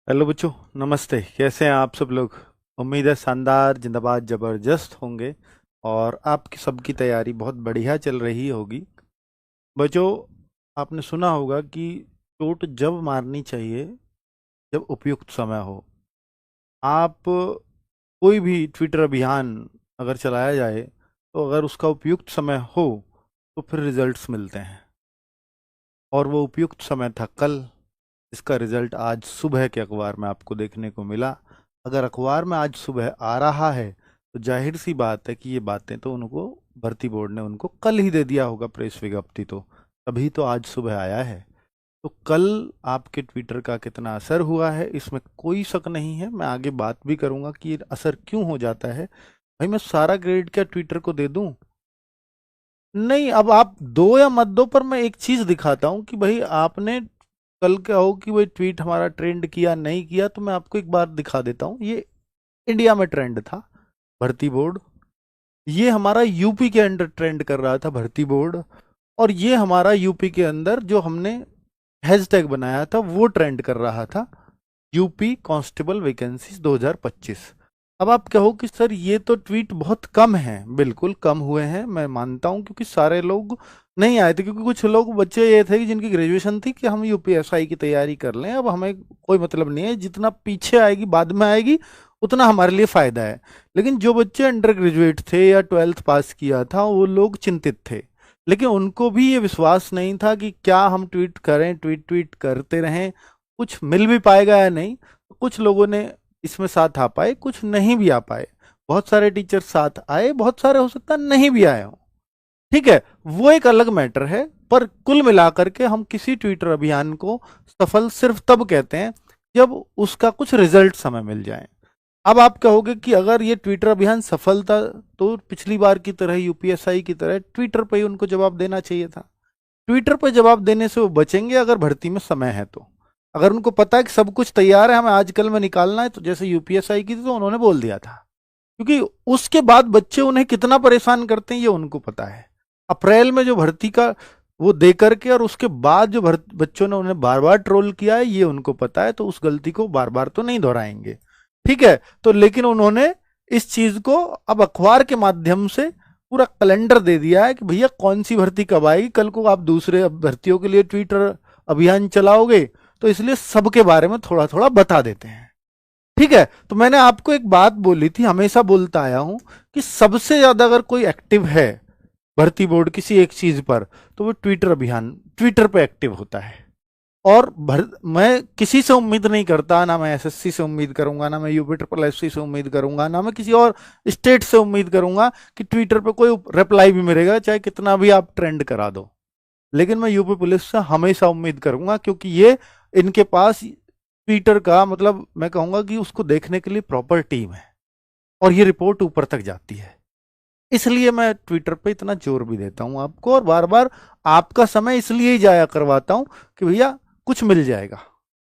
Hello बच्चों, नमस्ते। कैसे हैं आप सब लोग? उम्मीद है शानदार, जिंदाबाद, जबरदस्त होंगे और आपकी सबकी तैयारी बहुत बढ़िया चल रही होगी। बच्चों, आपने सुना होगा कि चोट जब मारनी चाहिए जब उपयुक्त समय हो। आप कोई भी ट्विटर अभियान अगर चलाया जाए तो अगर उसका उपयुक्त समय हो तो फिर रिजल्ट्स मिलते हैं। और वो उपयुक्त समय था कल। इसका रिजल्ट आज सुबह के अखबार में आपको देखने को मिला। अगर अखबार में आज सुबह आ रहा है तो जाहिर सी बात है कि ये बातें तो उनको भर्ती बोर्ड ने उनको कल ही दे दिया होगा, प्रेस विज्ञप्ति तो तभी तो आज सुबह आया है। तो कल आपके ट्विटर का कितना असर हुआ है इसमें कोई शक नहीं है। मैं आगे बात भी करूंगा कि ये असर क्यों हो जाता है। भाई, मैं सारा क्रेडिट क्या ट्विटर को दे दूं? नहीं, अब आप दो या मत दो, पर मैं एक चीज दिखाता हूं कि भाई आपने कल क्या हो कि भाई ट्वीट हमारा ट्रेंड किया नहीं किया। तो मैं आपको एक बार दिखा देता हूँ। ये इंडिया में ट्रेंड था, भर्ती बोर्ड। ये हमारा यूपी के अंडर ट्रेंड कर रहा था, भर्ती बोर्ड। और ये हमारा यूपी के अंदर जो हमने हैशटैग बनाया था वो ट्रेंड कर रहा था, यूपी कांस्टेबल वैकेंसीज 2025। अब आप कहो कि सर ये तो ट्वीट बहुत कम है। बिल्कुल कम हुए हैं, मैं मानता हूं, क्योंकि सारे लोग नहीं आए थे। क्योंकि कुछ लोग बच्चे ये थे कि जिनकी ग्रेजुएशन थी कि हम यूपीएसआई की तैयारी कर लें, अब हमें कोई मतलब नहीं है, जितना पीछे आएगी बाद में आएगी उतना हमारे लिए फायदा है। लेकिन जो बच्चे अंडर ग्रेजुएट थे या ट्वेल्थ पास किया था वो लोग चिंतित थे। लेकिन उनको भी ये विश्वास नहीं था कि क्या हम ट्वीट करें, ट्वीट ट्वीट करते रहें, कुछ मिल भी पाएगा या नहीं। कुछ लोगों ने इसमें साथ आ पाए, कुछ नहीं भी आ पाए। बहुत सारे टीचर साथ आए, बहुत सारे हो सकता है नहीं भी आए हों। ठीक है, वो एक अलग मैटर है। पर कुल मिलाकर के हम किसी ट्विटर अभियान को सफल सिर्फ तब कहते हैं जब उसका कुछ रिजल्ट समय मिल जाए। अब आप कहोगे कि अगर ये ट्विटर अभियान सफल था तो पिछली बार की तरह, यूपीएसआई की तरह, ट्विटर पे ही उनको जवाब देना चाहिए था। ट्विटर पे जवाब देने से वो बचेंगे अगर भर्ती में समय है तो। अगर उनको पता है कि सब कुछ तैयार है, हमें आजकल में निकालना है, तो जैसे यूपीएसआई की थी तो उन्होंने बोल दिया था। क्योंकि उसके बाद बच्चे उन्हें कितना परेशान करते हैं ये उनको पता है। अप्रैल में जो भर्ती का वो दे करके और उसके बाद जो बच्चों ने उन्हें बार बार ट्रोल किया है ये उनको पता है। तो उस गलती को बार बार तो नहीं दोहराएंगे। ठीक है, तो लेकिन उन्होंने इस चीज को अब अखबार के माध्यम से पूरा कैलेंडर दे दिया है कि भैया कौन सी भर्ती कब आएगी। कल को आप दूसरे भर्तियों के लिए ट्विटर अभियान चलाओगे तो इसलिए सबके बारे में थोड़ा थोड़ा बता देते हैं। ठीक है, तो मैंने आपको एक बात बोली थी, हमेशा बोलता आया हूं कि सबसे ज्यादा अगर कोई एक्टिव है भर्ती बोर्ड किसी एक चीज पर तो वो ट्विटर अभियान, ट्विटर पे एक्टिव होता है। और मैं किसी से उम्मीद नहीं करता, ना मैं एसएससी से उम्मीद करूंगा, ना मैं यूपी ट्रिपल एससी से उम्मीद करूंगा, ना मैं किसी और स्टेट से उम्मीद करूंगा कि ट्विटर पे कोई रिप्लाई भी मिलेगा चाहे कितना भी आप ट्रेंड करा दो। लेकिन मैं यूपी पुलिस से हमेशा उम्मीद करूंगा, क्योंकि ये इनके पास ट्विटर का मतलब मैं कहूंगा कि उसको देखने के लिए प्रॉपर टीम है और ये रिपोर्ट ऊपर तक जाती है। इसलिए मैं ट्विटर पे इतना जोर भी देता हूं आपको और बार बार आपका समय इसलिए ही जाया करवाता हूं कि भैया कुछ मिल जाएगा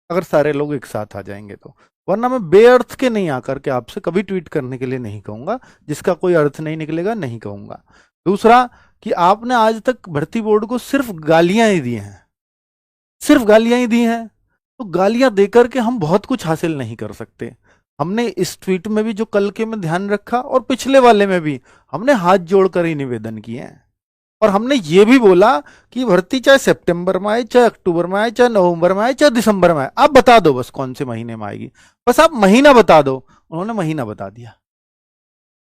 अगर सारे लोग एक साथ आ जाएंगे तो। वरना मैं बेअर्थ के नहीं आकर के आपसे कभी ट्वीट करने के लिए नहीं कहूंगा, जिसका कोई अर्थ नहीं निकलेगा नहीं कहूंगा। दूसरा कि आपने आज तक भर्ती बोर्ड को सिर्फ गालियां ही दी हैं, सिर्फ गालियां ही दी हैं। तो गालियां देकर के हम बहुत कुछ हासिल नहीं कर सकते। हमने इस ट्वीट में भी जो कल के में ध्यान रखा और पिछले वाले में भी हमने हाथ जोड़कर ही निवेदन किए हैं। और हमने ये भी बोला कि भर्ती चाहे सितंबर में आए, चाहे अक्टूबर में आए, चाहे नवंबर में आए, चाहे दिसंबर में आए, आप बता दो बस कौन से महीने में आएगी। बस आप महीना बता दो। उन्होंने महीना बता दिया।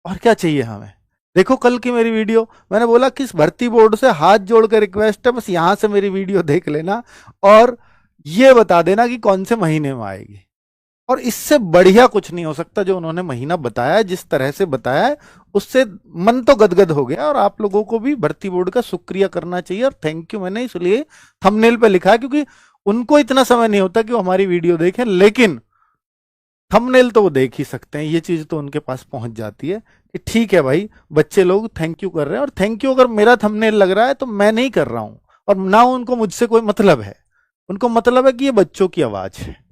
और क्या चाहिए हमें? देखो कल की मेरी वीडियो, मैंने बोला कि इस भर्ती बोर्ड से हाथ जोड़कर रिक्वेस्ट है, बस यहां से मेरी वीडियो देख लेना और ये बता देना कि कौन से महीने में आएगी। और इससे बढ़िया कुछ नहीं हो सकता जो उन्होंने महीना बताया, जिस तरह से बताया है उससे मन तो गदगद हो गया। और आप लोगों को भी भर्ती बोर्ड का शुक्रिया करना चाहिए और थैंक यू मैंने इसलिए थंबनेल पे लिखा है, क्योंकि उनको इतना समय नहीं होता कि वो हमारी वीडियो देखें, लेकिन थंबनेल तो वो देख ही सकते हैं। ये चीज तो उनके पास पहुंच जाती है कि ठीक है भाई, बच्चे लोग थैंक यू कर रहे हैं। और थैंक यू अगर मेरा थंबनेल लग रहा है तो मैं नहीं कर रहा हूं और ना उनको मुझसे कोई मतलब है। उनको मतलब है कि ये बच्चों की आवाज है।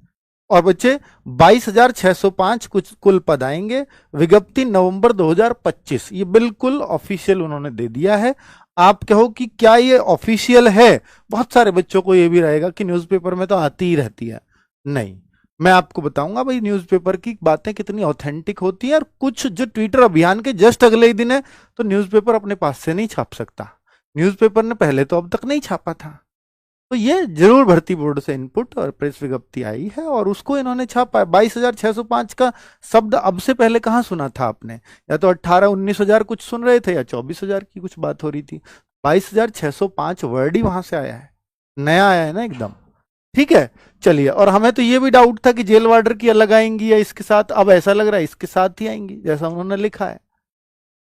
और बच्चे 22,605 कुछ कुल पद आएंगे, विज्ञप्ति नवंबर 2025, ये बिल्कुल ऑफिशियल उन्होंने दे दिया है। आप कहो कि क्या ये ऑफिशियल है? बहुत सारे बच्चों को ये भी रहेगा कि न्यूज़पेपर में तो आती ही रहती है। नहीं, मैं आपको बताऊंगा भाई न्यूज़पेपर की बातें कितनी ऑथेंटिक होती हैं, और कुछ जो ट्विटर अभियान के जस्ट अगले ही दिन है तो न्यूज़पेपर अपने पास से नहीं छाप सकता। न्यूज़पेपर ने पहले तो अब तक नहीं छापा था। तो ये जरूर भर्ती बोर्ड से इनपुट और प्रेस विज्ञप्ति आई है और उसको इन्होंने छापा है। 22,605 का शब्द अब से पहले कहाँ सुना था आपने? या तो 18-19 हजार कुछ सुन रहे थे, या 24,000 की कुछ बात हो रही थी। 22,605 वर्ड ही वहां से आया है, नया आया है ना एकदम। ठीक है, चलिए। और हमें तो ये भी डाउट था कि जेल वार्डर की अलग आएंगी या इसके साथ, अब ऐसा लग रहा है इसके साथ ही आएंगी जैसा उन्होंने लिखा है।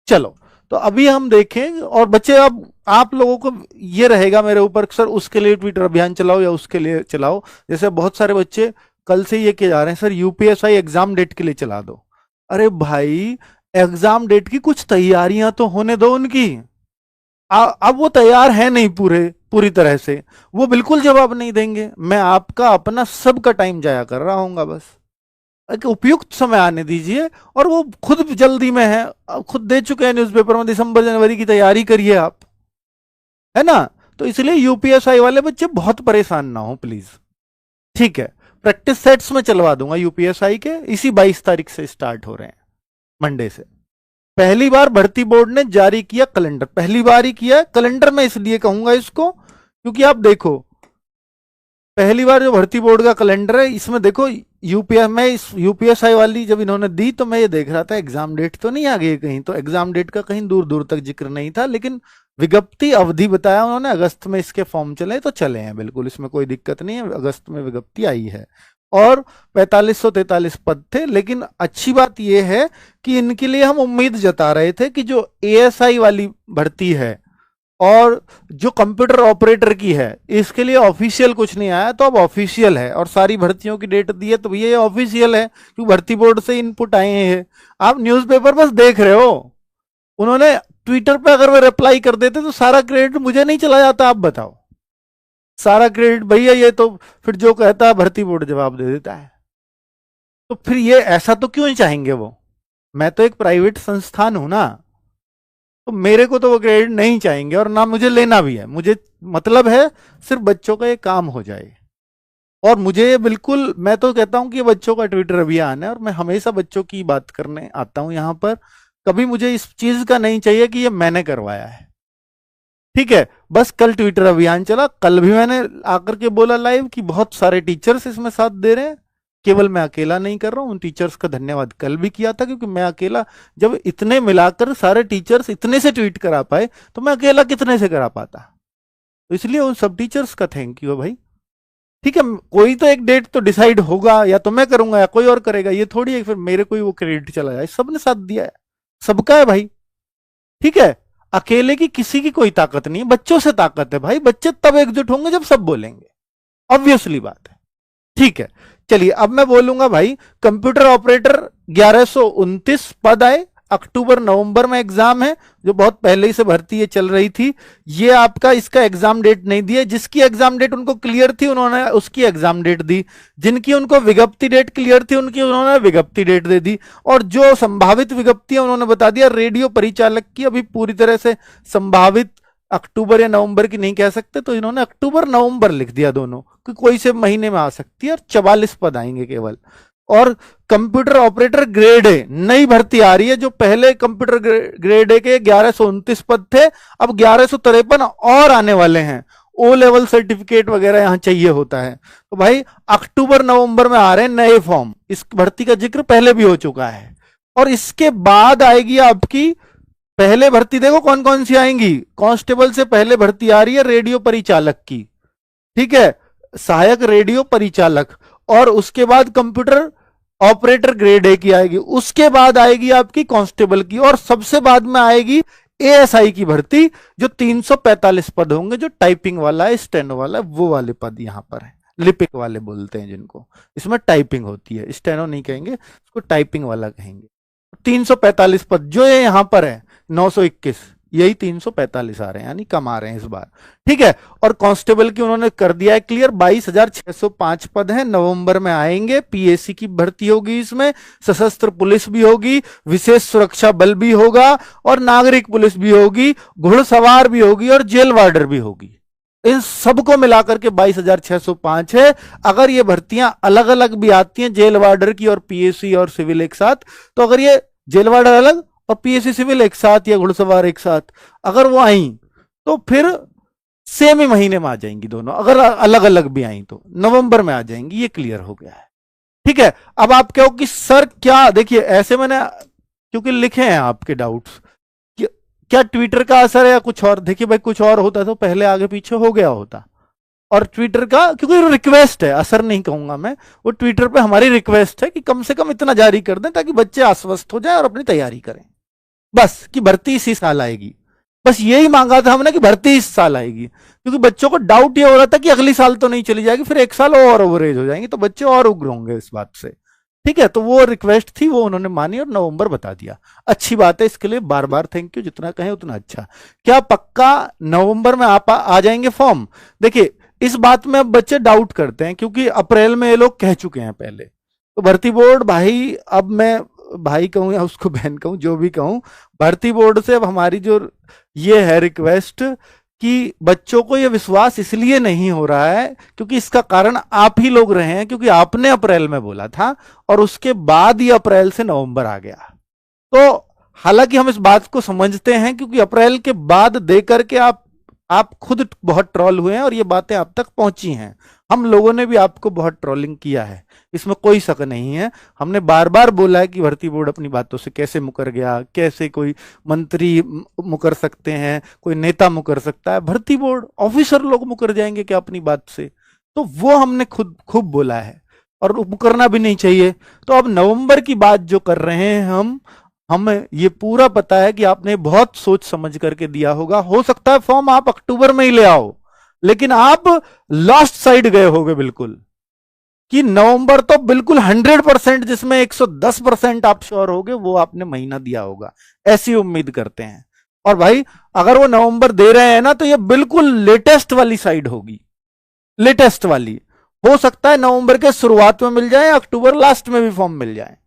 चलो, तो अभी हम देखें। और बच्चे, अब आप लोगों को ये रहेगा मेरे ऊपर, सर उसके लिए ट्विटर अभियान चलाओ या उसके लिए चलाओ। जैसे बहुत सारे बच्चे कल से ये किए जा रहे हैं, सर यूपीएसआई एग्जाम डेट के लिए चला दो। अरे भाई, एग्जाम डेट की कुछ तैयारियां तो होने दो उनकी। अब वो तैयार है नहीं पूरी तरह से, वो बिल्कुल जवाब नहीं देंगे। मैं आपका अपना सबका टाइम जाया कर रहा हूंगा, बस एक उपयुक्त समय आने दीजिए। और वो खुद जल्दी में है, खुद दे चुके हैं न्यूज़पेपर में, दिसंबर जनवरी की तैयारी करिए आप, है ना। तो इसलिए यूपीएसआई वाले बच्चे बहुत परेशान ना हो प्लीज। ठीक है, प्रैक्टिस सेट्स में चलवा दूंगा यूपीएसआई के, इसी 22 तारीख से स्टार्ट हो रहे हैं, मंडे से। पहली बार भर्ती बोर्ड ने जारी किया कैलेंडर, पहली बार ही किया कैलेंडर। मैं इसलिए कहूंगा इसको क्योंकि आप देखो, पहली बार जो भर्ती बोर्ड का कैलेंडर है, इसमें देखो यूपीएस में, इस यूपीएसआई वाली जब इन्होंने दी तो मैं ये देख रहा था एग्जाम डेट तो नहीं आ गई कहीं, तो एग्जाम डेट का कहीं दूर दूर तक जिक्र नहीं था। लेकिन विज्ञप्ति अवधि बताया उन्होंने, अगस्त में इसके फॉर्म चले तो चले हैं बिल्कुल, इसमें कोई दिक्कत नहीं है, अगस्त में विज्ञप्ति आई है। और 4543 पद थे। लेकिन अच्छी बात यह है कि इनके लिए हम उम्मीद जता रहे थे कि जो एएसआई वाली भर्ती है और जो कंप्यूटर ऑपरेटर की है, इसके लिए ऑफिशियल कुछ नहीं आया, तो अब ऑफिशियल है। और सारी भर्तियों की डेट दी है, तो ये ऑफिशियल है क्योंकि भर्ती बोर्ड से इनपुट आए हैं। आप न्यूज़पेपर बस देख रहे हो। उन्होंने ट्विटर पे अगर वे रिप्लाई कर देते तो सारा क्रेडिट मुझे नहीं चला जाता, आप बताओ। सारा क्रेडिट भैया, ये तो फिर जो कहता है भर्ती बोर्ड जवाब दे देता है। तो फिर ये ऐसा तो क्यों ही चाहेंगे वो? मैं तो एक प्राइवेट संस्थान हूं ना, तो मेरे को तो वो क्रेडिट नहीं चाहेंगे और ना मुझे लेना भी है। मुझे मतलब है सिर्फ बच्चों का ये काम हो जाए। और मुझे बिल्कुल, मैं तो कहता हूं कि ये बच्चों का ट्विटर अभियान है और मैं हमेशा बच्चों की बात करने आता हूं यहां पर। कभी मुझे इस चीज का नहीं चाहिए कि ये मैंने करवाया है। ठीक है, बस कल ट्विटर अभियान चला, कल भी मैंने आकर के बोला लाइव कि बहुत सारे टीचर्स इसमें साथ दे रहे हैं, केवल मैं अकेला नहीं कर रहा हूं। उन टीचर्स का धन्यवाद कल भी किया था, क्योंकि मैं अकेला, जब इतने मिलाकर सारे टीचर्स इतने से ट्वीट करा पाए तो मैं अकेला कितने से करा पाता। तो इसलिए उन सब टीचर्स का थैंक यू भाई। ठीक है, कोई तो एक डेट तो डिसाइड होगा, या तो मैं करूंगा या कोई और करेगा। ये थोड़ी है फिर मेरे को ही वो क्रेडिट चला जाए। सबने साथ दिया है, सबका है भाई। ठीक है, अकेले की किसी की कोई ताकत नहीं है, बच्चों से ताकत है भाई। बच्चे तब एकजुट होंगे जब सब बोलेंगे, ऑब्वियसली बात है। ठीक है, चलिए अब मैं बोलूंगा भाई, कंप्यूटर ऑपरेटर 1129 पद आए। अक्टूबर नवंबर में एग्जाम है, जो बहुत पहले ही से भर्ती ये चल रही थी। ये आपका, इसका एग्जाम डेट नहीं दिया। जिसकी एग्जाम डेट उनको क्लियर थी उन्होंने उसकी एग्जाम डेट दी, जिनकी उनको विज्ञप्ति डेट क्लियर थी उनकी उन्होंने विज्ञप्ति डेट दे दी। और जो संभावित विज्ञप्तियां उन्होंने बता दिया, रेडियो परिचालक की अभी पूरी तरह से संभावित अक्टूबर या नवंबर की नहीं कह सकते, तो इन्होंने अक्टूबर नवंबर लिख दिया दोनों, कि कोई से महीने में आ सकती है। और 44 पद आएंगे केवल। और कंप्यूटर ऑपरेटर ग्रेड ए नई भर्ती आ रही है, जो पहले कंप्यूटर ग्रेड ए के 1129 पद थे, अब 1153 और आने वाले हैं। ओ लेवल सर्टिफिकेट वगैरह यहां चाहिए होता है। तो भाई अक्टूबर नवंबर में आ रहे हैं नए फॉर्म। इस भर्ती का जिक्र पहले भी हो चुका है। और इसके बाद आएगी आपकी पहले भर्ती, देखो कौन कौन सी आएंगी। कांस्टेबल से पहले भर्ती आ रही है रेडियो परिचालक की, ठीक है, सहायक रेडियो परिचालक। और उसके बाद कंप्यूटर ऑपरेटर ग्रेड ए की आएगी। उसके बाद आएगी आपकी कांस्टेबल की, और सबसे बाद में आएगी एएसआई की भर्ती, जो 345 पद होंगे, जो टाइपिंग वाला है, स्टेनो वाला है, वो वाले पद यहां पर है। लिपिक वाले बोलते हैं जिनको, इसमें टाइपिंग होती है, स्टेनो नहीं कहेंगे, उसको टाइपिंग वाला कहेंगे। 345 पद जो ये यहां पर है, 921, यही 345 आ रहे हैं, यानी कम आ रहे हैं इस बार। ठीक है, और कांस्टेबल की उन्होंने कर दिया है क्लियर, 22,605 पद हैं, नवंबर में आएंगे। पीएसी की भर्ती होगी, इसमें सशस्त्र पुलिस भी होगी, विशेष सुरक्षा बल भी होगा, और नागरिक पुलिस भी होगी, घुड़सवार भी होगी, और जेल वार्डर भी होगी। इन सबको मिलाकर के 22,605 है। अगर ये भर्तियां अलग अलग भी आती हैं, जेल वार्डर की और पीएससी और सिविल एक साथ, तो अगर ये जेल वार्डर अलग और पीएससी सिविल एक साथ या घुड़सवार एक साथ अगर वो आई, तो फिर सेम ही महीने में आ जाएंगी दोनों। अगर अलग अलग भी आई तो नवंबर में आ जाएंगी। ये क्लियर हो गया है, ठीक है। अब आप कहो कि सर क्या, देखिए ऐसे मैंने क्योंकि लिखे हैं आपके डाउट्स, क्या ट्विटर का असर है या कुछ और। देखिए भाई, कुछ और होता तो पहले आगे पीछे हो गया होता, और ट्विटर का क्योंकि रिक्वेस्ट है, असर नहीं कहूंगा मैं, वो ट्विटर पे हमारी रिक्वेस्ट है कि कम से कम इतना जारी कर दें ताकि बच्चे आश्वस्त हो जाए और अपनी तैयारी करें, बस कि भर्ती इसी साल आएगी। बस यही मांगा था हमने कि भर्ती इस साल आएगी, क्योंकि बच्चों को डाउट ये हो रहा था कि अगली साल तो नहीं चली जाएगी, फिर एक साल और ओवरेज हो जाएंगे, तो बच्चे और उग्र होंगे इस बात से, ठीक है। तो वो रिक्वेस्ट थी, वो उन्होंने मानी और नवंबर बता दिया। अच्छी बात है, इसके लिए बार बार थैंक यू, जितना कहें उतना अच्छा। क्या पक्का नवंबर में आ जाएंगे फॉर्म? देखिए इस बात में अब बच्चे डाउट करते हैं, क्योंकि अप्रैल में ये लोग कह चुके हैं पहले। तो भर्ती बोर्ड भाई, अब मैं भाई कहूं या उसको बहन कहूं, जो भी कहूं, भर्ती बोर्ड से अब हमारी जो ये है रिक्वेस्ट कि बच्चों को ये विश्वास इसलिए नहीं हो रहा है क्योंकि इसका कारण आप ही लोग रहे हैं, क्योंकि आपने अप्रैल में बोला था और उसके बाद ये अप्रैल से नवंबर आ गया। तो हालांकि हम इस बात को समझते हैं, क्योंकि अप्रैल के बाद देकर के आप खुद बहुत ट्रोल हुए हैं और ये बातें आप तक पहुंची हैं। हम लोगों ने भी आपको बहुत ट्रोलिंग किया है, इसमें कोई शक नहीं है। हमने बार बार बोला है कि भर्ती बोर्ड अपनी बातों से कैसे मुकर गया, कैसे कोई मंत्री मुकर सकते हैं, कोई नेता मुकर सकता है, भर्ती बोर्ड ऑफिसर लोग मुकर जाएंगे क्या अपनी बात से? तो वो हमने खुद खूब बोला है और मुकरना भी नहीं चाहिए। तो अब नवंबर की बात जो कर रहे हैं हमें ये पूरा पता है कि आपने बहुत सोच समझ करके दिया होगा। हो सकता है फॉर्म आप अक्टूबर में ही ले आओ, लेकिन आप लास्ट साइड गए होगे बिल्कुल, कि नवंबर तो बिल्कुल 100%, जिसमें 110% आप श्योर होगे, वो आपने महीना दिया होगा, ऐसी उम्मीद करते हैं। और भाई अगर वो नवंबर दे रहे हैं ना, तो ये बिल्कुल लेटेस्ट वाली साइड होगी, लेटेस्ट वाली। हो सकता है नवंबर के शुरुआत में मिल जाए, अक्टूबर लास्ट में भी फॉर्म मिल जाए।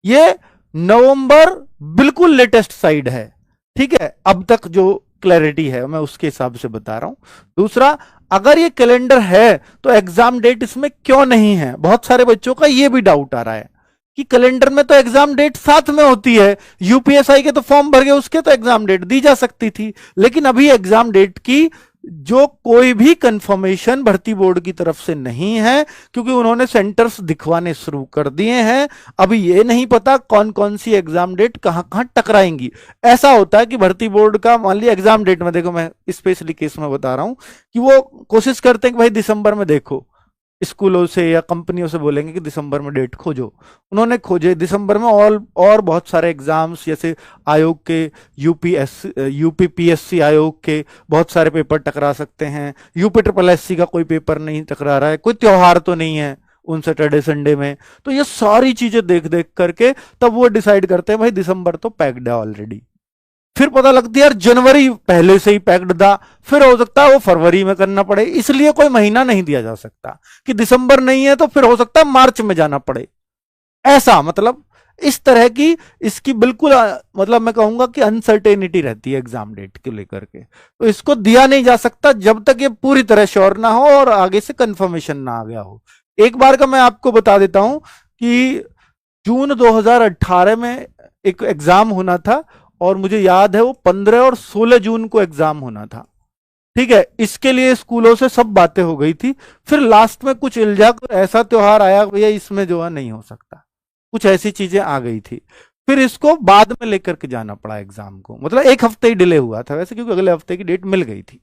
ये नवंबर बिल्कुल लेटेस्ट साइड है, ठीक है। अब तक जो क्लैरिटी है मैं उसके हिसाब से बता रहा हूं। दूसरा, अगर ये कैलेंडर है तो एग्जाम डेट इसमें क्यों नहीं है? बहुत सारे बच्चों का ये भी डाउट आ रहा है कि कैलेंडर में तो एग्जाम डेट साथ में होती है, यूपीएसआई के तो फॉर्म भर गए, उसके तो एग्जाम डेट दी जा सकती थी, लेकिन अभी एग्जाम डेट की जो कोई भी कंफर्मेशन भर्ती बोर्ड की तरफ से नहीं है, क्योंकि उन्होंने सेंटर्स दिखवाने शुरू कर दिए हैं। अभी ये नहीं पता कौन कौन सी एग्जाम डेट कहां कहां टकराएंगी। ऐसा होता है कि भर्ती बोर्ड का, मान लिया एग्जाम डेट में, देखो मैं स्पेशली केस में बता रहा हूं कि वो कोशिश करते हैं कि भाई दिसंबर में देखो, स्कूलों से या कंपनियों से बोलेंगे कि दिसंबर में डेट खोजो। उन्होंने खोजे दिसंबर में, और बहुत सारे एग्जाम्स, जैसे आयोग के यूपीपीएससी आयोग के बहुत सारे पेपर टकरा सकते हैं, यूपी ट्रिपल एससी का कोई पेपर नहीं टकरा रहा है, कोई त्योहार तो नहीं है उन सैटरडे संडे में। तो ये सारी चीजें देख देख करके तब वो डिसाइड करते हैं भाई दिसंबर तो पैक्ड है ऑलरेडी। फिर पता लगती है यार जनवरी पहले से ही पैक्ड था, फिर हो सकता है वो फरवरी में करना पड़े, इसलिए कोई महीना नहीं दिया जा सकता कि दिसंबर नहीं है तो फिर हो सकता है मार्च में जाना पड़े। ऐसा मतलब इस तरह की इसकी बिल्कुल मतलब मैं कहूंगा कि अनसर्टेनिटी रहती है एग्जाम डेट को लेकर के। तो इसको दिया नहीं जा सकता जब तक ये पूरी तरह श्योर ना हो और आगे से कंफर्मेशन ना आ गया हो। एक बार का मैं आपको बता देता हूं कि जून 2018 में एक एग्जाम होना था, और मुझे याद है वो 15 और 16 जून को एग्जाम होना था, ठीक है। इसके लिए स्कूलों से सब बातें हो गई थी, फिर लास्ट में कुछ इल्जा ऐसा त्योहार आया भैया इसमें जो है नहीं हो सकता, कुछ ऐसी चीजें आ गई थी, फिर इसको बाद में लेकर के जाना पड़ा एग्जाम को। मतलब एक हफ्ते ही डिले हुआ था वैसे, क्योंकि अगले हफ्ते की डेट मिल गई थी,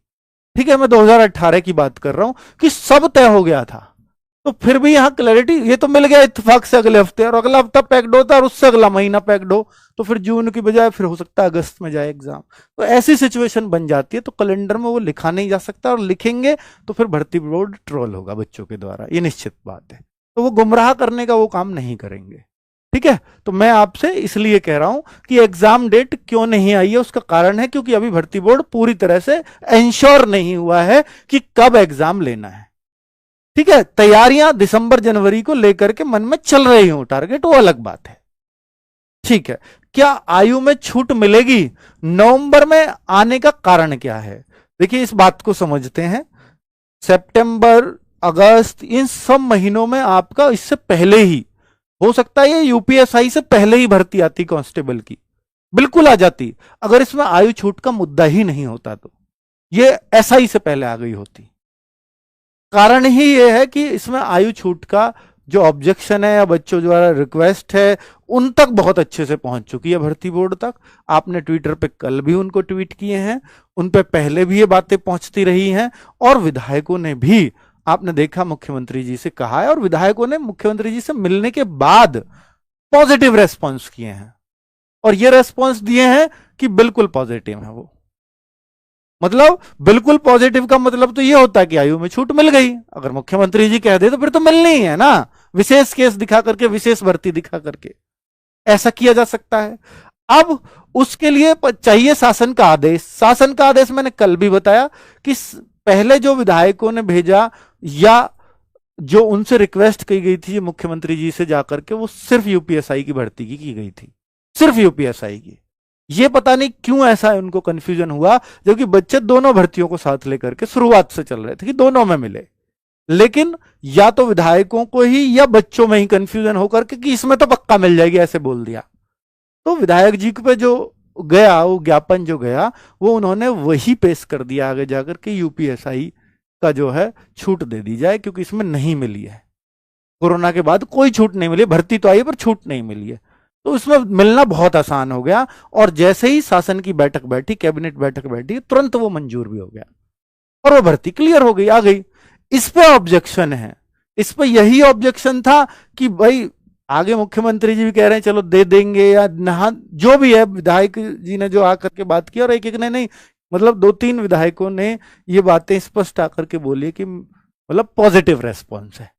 ठीक है। मैं 2018 की बात कर रहा हूं कि सब तय हो गया था, तो फिर भी यहां क्लैरिटी, ये तो मिल गया इत्तेफाक से अगले हफ्ते, और अगला हफ्ता पैक्ड होता है और उससे अगला महीना पैक्ड हो, तो फिर जून की बजाय फिर हो सकता है अगस्त में जाए एग्जाम। तो ऐसी सिचुएशन बन जाती है, तो कैलेंडर में वो लिखा नहीं जा सकता, और लिखेंगे तो फिर भर्ती बोर्ड ट्रोल होगा बच्चों के द्वारा, ये निश्चित बात है। तो वो गुमराह करने का वो काम नहीं करेंगे, ठीक है। तो मैं आपसे इसलिए कह रहा हूं कि एग्जाम डेट क्यों नहीं आई है, उसका कारण है क्योंकि अभी भर्ती बोर्ड पूरी तरह से इंश्योर नहीं हुआ है कि कब एग्जाम लेना है, ठीक है। तैयारियां दिसंबर जनवरी को लेकर के मन में चल रही हो, टारगेट वो अलग बात है, ठीक है। क्या आयु में छूट मिलेगी? नवंबर में आने का कारण क्या है? देखिए इस बात को समझते हैं सितंबर, अगस्त, इन सब महीनों में आपका इससे पहले ही हो सकता है, ये यूपीएसआई से पहले ही भर्ती आती कांस्टेबल की, बिल्कुल आ जाती, अगर इसमें आयु छूट का मुद्दा ही नहीं होता तो ये एसआई से पहले आ गई होती। कारण ही ये है कि इसमें आयु छूट का जो ऑब्जेक्शन है या बच्चों द्वारा रिक्वेस्ट है उन तक बहुत अच्छे से पहुंच चुकी है भर्ती बोर्ड तक। आपने ट्विटर पे कल भी उनको ट्वीट किए हैं, उन पे पहले भी ये बातें पहुंचती रही हैं, और विधायकों ने भी, आपने देखा, मुख्यमंत्री जी से कहा है, और विधायकों ने मुख्यमंत्री जी से मिलने के बाद पॉजिटिव रेस्पॉन्स किए हैं, और ये रेस्पॉन्स दिए हैं कि बिल्कुल पॉजिटिव है वो। मतलब बिल्कुल पॉजिटिव का मतलब तो ये होता है कि आयु में छूट मिल गई, अगर मुख्यमंत्री जी कह दे तो फिर तो मिलनी ही है ना, विशेष केस दिखा करके, विशेष भर्ती दिखा करके ऐसा किया जा सकता है। अब उसके लिए चाहिए शासन का आदेश। शासन का आदेश मैंने कल भी बताया कि पहले जो विधायकों ने भेजा या जो उनसे रिक्वेस्ट की गई थी मुख्यमंत्री जी से जाकर के, वो सिर्फ यूपीएसआई की भर्ती की गई थी, सिर्फ यूपीएसआई की। ये पता नहीं क्यों ऐसा उनको कंफ्यूजन हुआ, जबकि बच्चे दोनों भर्तियों को साथ लेकर के शुरुआत से चल रहे थे कि दोनों में मिले, लेकिन या तो विधायकों को ही या बच्चों में ही कंफ्यूजन होकर के कि इसमें तो पक्का मिल जाएगी, ऐसे बोल दिया। तो विधायक जी पे जो गया, वो ज्ञापन जो गया, वो उन्होंने वही पेश कर दिया आगे जाकर के, यूपीएसआई का जो है छूट दे दी जाए, क्योंकि इसमें नहीं मिली है, कोरोना के बाद कोई छूट नहीं मिली, भर्ती तो आई पर छूट नहीं मिली है, तो इसमें मिलना बहुत आसान हो गया। और जैसे ही शासन की बैठक बैठी, कैबिनेट बैठक बैठी, तुरंत वो मंजूर भी हो गया और वो भर्ती क्लियर हो गई, आ गई। इस पे ऑब्जेक्शन है, इस पे यही ऑब्जेक्शन था कि भाई आगे मुख्यमंत्री जी भी कह रहे हैं चलो दे देंगे या नहा, जो भी है, विधायक जी ने जो आकर के बात की, और एक एक ने नहीं, मतलब 2-3 विधायकों ने ये बातें स्पष्ट आकर के बोली कि मतलब पॉजिटिव रेस्पॉन्स है,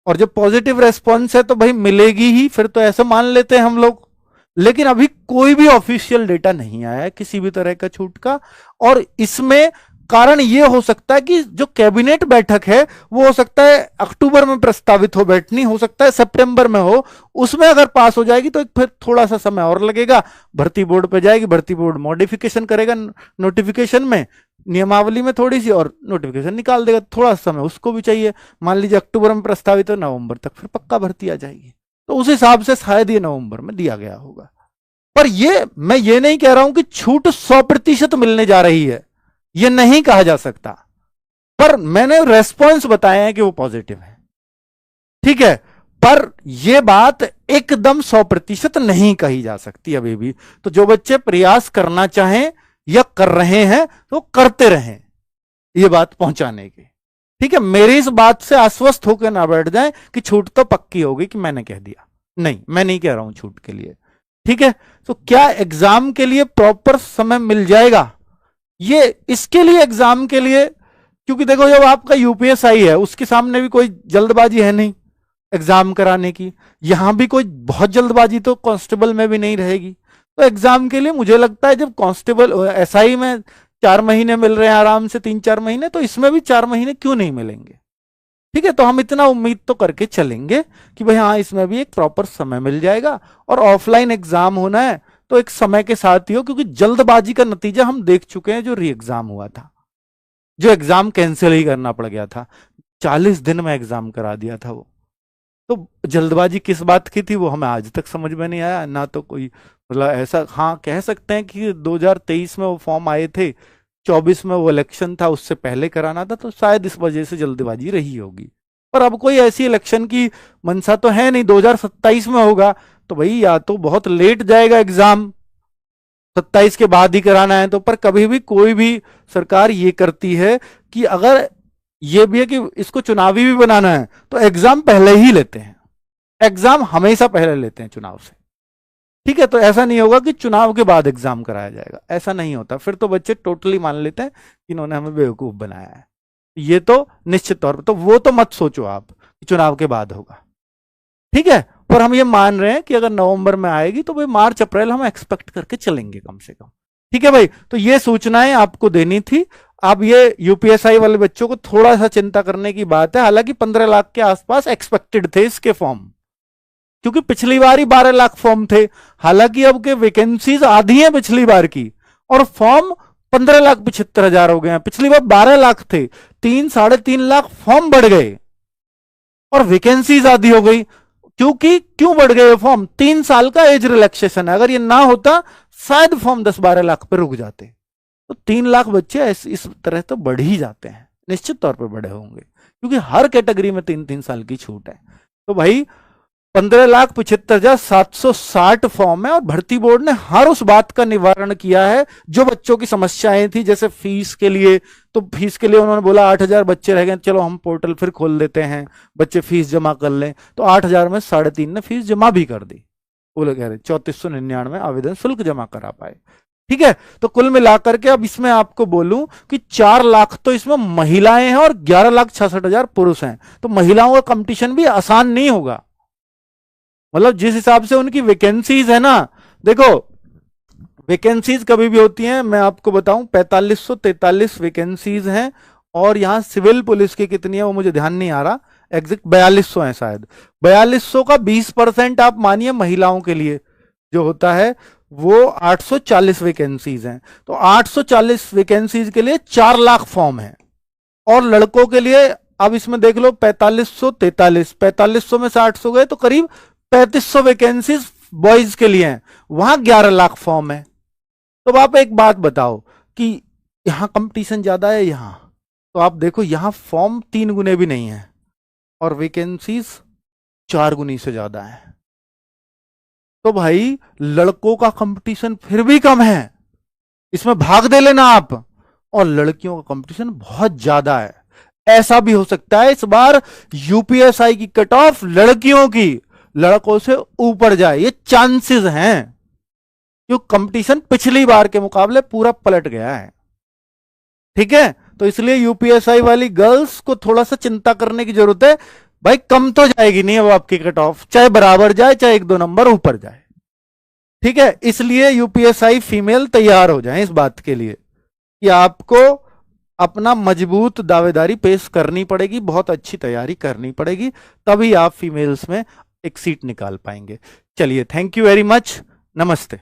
और जब पॉजिटिव रेस्पॉन्स है तो भाई मिलेगी ही, फिर तो ऐसा मान लेते हैं हम लोग। लेकिन अभी कोई भी ऑफिशियल डेटा नहीं आया है किसी भी तरह का छूट का, और इसमें कारण यह हो सकता है कि जो कैबिनेट बैठक है वो हो सकता है अक्टूबर में प्रस्तावित हो बैठनी, हो सकता है सितंबर में हो, उसमें अगर पास हो जाएगी तो फिर थोड़ा सा समय और लगेगा, भर्ती बोर्ड पे जाएगी, भर्ती बोर्ड मॉडिफिकेशन करेगा नोटिफिकेशन में, नियमावली में थोड़ी सी, और नोटिफिकेशन निकाल देगा, थोड़ा समय उसको भी चाहिए। मान लीजिए अक्टूबर में प्रस्तावित हो, नवंबर तक फिर पक्का भर्ती आ जाएगी, तो उस हिसाब से शायद ये नवंबर में दिया गया होगा। पर ये मैं ये नहीं कह रहा हूं कि छूट 100% मिलने जा रही है, ये नहीं कहा जा सकता, पर मैंने रेस्पॉन्स बताए हैं कि वो पॉजिटिव है, ठीक है। पर यह बात एकदम 100% नहीं कही जा सकती अभी भी, तो जो बच्चे प्रयास करना चाहें या कर रहे हैं तो करते रहें ये बात पहुंचाने की, ठीक है। मेरी इस बात से आश्वस्त होकर ना बैठ जाएं कि छूट तो पक्की होगी कि मैंने कह दिया, नहीं, मैं नहीं कह रहा हूं छूट के लिए, ठीक है। तो क्या एग्जाम के लिए प्रॉपर समय मिल जाएगा? ये इसके लिए, एग्जाम के लिए, क्योंकि देखो जब आपका यूपीएसआई है उसके सामने भी कोई जल्दबाजी है नहीं एग्जाम कराने की, यहां भी कोई बहुत जल्दबाजी तो कांस्टेबल में भी नहीं रहेगी। तो एग्जाम के लिए मुझे लगता है जब कांस्टेबल एसआई में 4 महीने मिल रहे हैं आराम से, 3-4 महीने, तो इसमें भी 4 महीने क्यों नहीं मिलेंगे, ठीक है। तो हम इतना उम्मीद तो करके चलेंगे कि भाई हाँ, इसमें भी एक प्रॉपर समय मिल जाएगा, और ऑफलाइन एग्जाम होना है तो एक समय के साथ ही हो, क्योंकि जल्दबाजी का नतीजा हम देख चुके हैं, जो री एग्जाम हुआ था, जो एग्जाम कैंसिल ही करना पड़ गया था, 40 दिन में एग्जाम करा दिया था वो। तो जल्दबाजी किस बात की थी वो हमें आज तक समझ में नहीं आया ना, तो कोई मतलब ऐसा, हाँ कह सकते हैं कि 2023 में वो फॉर्म आए थे, 24 में वो इलेक्शन था, उससे पहले कराना था, तो शायद इस वजह से जल्दबाजी रही होगी। पर अब कोई ऐसी इलेक्शन की मंशा तो है नहीं, 2027 में होगा, तो भाई या तो बहुत लेट जाएगा एग्जाम, 27 के बाद ही कराना है तो। पर कभी भी कोई भी सरकार ये करती है कि अगर ये भी है कि इसको चुनावी भी बनाना है तो एग्जाम पहले ही लेते हैं, एग्जाम हमेशा पहले लेते हैं चुनाव से, ठीक है। तो ऐसा नहीं होगा कि चुनाव के बाद एग्जाम कराया जाएगा, ऐसा नहीं होता, फिर तो बच्चे टोटली मान लेते हैं कि इन्होंने हमें बेवकूफ बनाया है। ये तो निश्चित तौर पर, तो वो तो मत सोचो आप कि चुनाव के बाद होगा, ठीक है। पर हम ये मान रहे हैं कि अगर नवंबर में आएगी तो भाई मार्च अप्रैल हम एक्सपेक्ट करके चलेंगे कम से कम, ठीक है भाई। तो ये सूचनाएं आपको देनी थी। अब ये यूपीएसआई वाले बच्चों को थोड़ा सा चिंता करने की बात है, हालांकि 15 लाख के आसपास एक्सपेक्टेड थे इसके फॉर्म, क्योंकि पिछली बार ही 12 लाख फॉर्म थे, हालांकि अब के वैकेंसीज आधी है पिछली बार की, और फॉर्म 15,75,000 हो गए हैं। पिछली बार 12 लाख थे, 3-3.5 लाख फॉर्म बढ़ गए और वैकेंसीज आधी हो गई। क्यों बढ़ गए फॉर्म? 3 साल का एज रिलैक्सेशन है। अगर ये ना होता शायद फॉर्म 10-12 लाख पर रुक जाते। तो 3 लाख बच्चे इस तरह तो बढ़ ही जाते हैं, निश्चित तौर पर बढ़े होंगे, क्योंकि हर कैटेगरी में 3-3 साल की छूट है। तो भाई 15,75,760 फॉर्म है और भर्ती बोर्ड ने हर उस बात का निवारण किया है जो बच्चों की समस्याएं थी। जैसे फीस के लिए, तो फीस के लिए उन्होंने बोला 8,000 बच्चे रह गए, चलो हम पोर्टल फिर खोल देते हैं, बच्चे फीस जमा कर लें। तो 8,000 में 3.5 ने फीस जमा भी कर दी। वो लोग कह रहे 3499 आवेदन शुल्क जमा करा पाए। ठीक है, तो कुल मिलाकर के अब इसमें आपको बोलूं कि 4 लाख तो इसमें महिलाएं हैं और 11,66,000 पुरुष हैं। तो महिलाओं का कंपटीशन भी आसान नहीं होगा। मतलब जिस हिसाब से उनकी वैकेंसीज है ना, देखो वैकेंसीज कभी भी होती हैं, मैं आपको बताऊं 4543 वैकेंसीज हैं। और यहां सिविल पुलिस की कितनी है वो मुझे ध्यान नहीं आ रहा, एग्जैक्ट 4200 है शायद। 4200 का 20% आप मानिए महिलाओं के लिए जो होता है वो 840 वैकेंसीज हैं। तो 840 वैकेंसीज के लिए 4 लाख फॉर्म है। और लड़कों के लिए अब इसमें देख लो 4543, में से 800 गए तो करीब 3500 वैकेंसीज बॉयज के लिए हैं, वहां 11 लाख फॉर्म है। तो आप एक बात बताओ कि यहां कंपटीशन ज्यादा है, यहां तो आप देखो यहां फॉर्म 3 गुने भी नहीं है और वैकेंसीज 4 गुनी से ज्यादा है। तो भाई लड़कों का कंपटीशन फिर भी कम है, इसमें भाग दे लेना आप। और लड़कियों का कंपटीशन बहुत ज्यादा है। ऐसा भी हो सकता है इस बार यूपीएसआई की कट ऑफ लड़कियों की लड़कों से ऊपर जाए, ये चांसेस हैं, क्योंकि कंपटीशन पिछली बार के मुकाबले पूरा पलट गया है। ठीक है, तो इसलिए यूपीएसआई वाली गर्ल्स को थोड़ा सा चिंता करने की जरूरत है। भाई कम तो जाएगी नहीं अब आपकी कट ऑफ, चाहे बराबर जाए चाहे 1-2 नंबर ऊपर जाए। ठीक है, इसलिए यूपीएसआई फीमेल तैयार हो जाए इस बात के लिए कि आपको अपना मजबूत दावेदारी पेश करनी पड़ेगी, बहुत अच्छी तैयारी करनी पड़ेगी, तभी आप फीमेल्स में एक सीट निकाल पाएंगे। चलिए, थैंक यू वेरी मच, नमस्ते।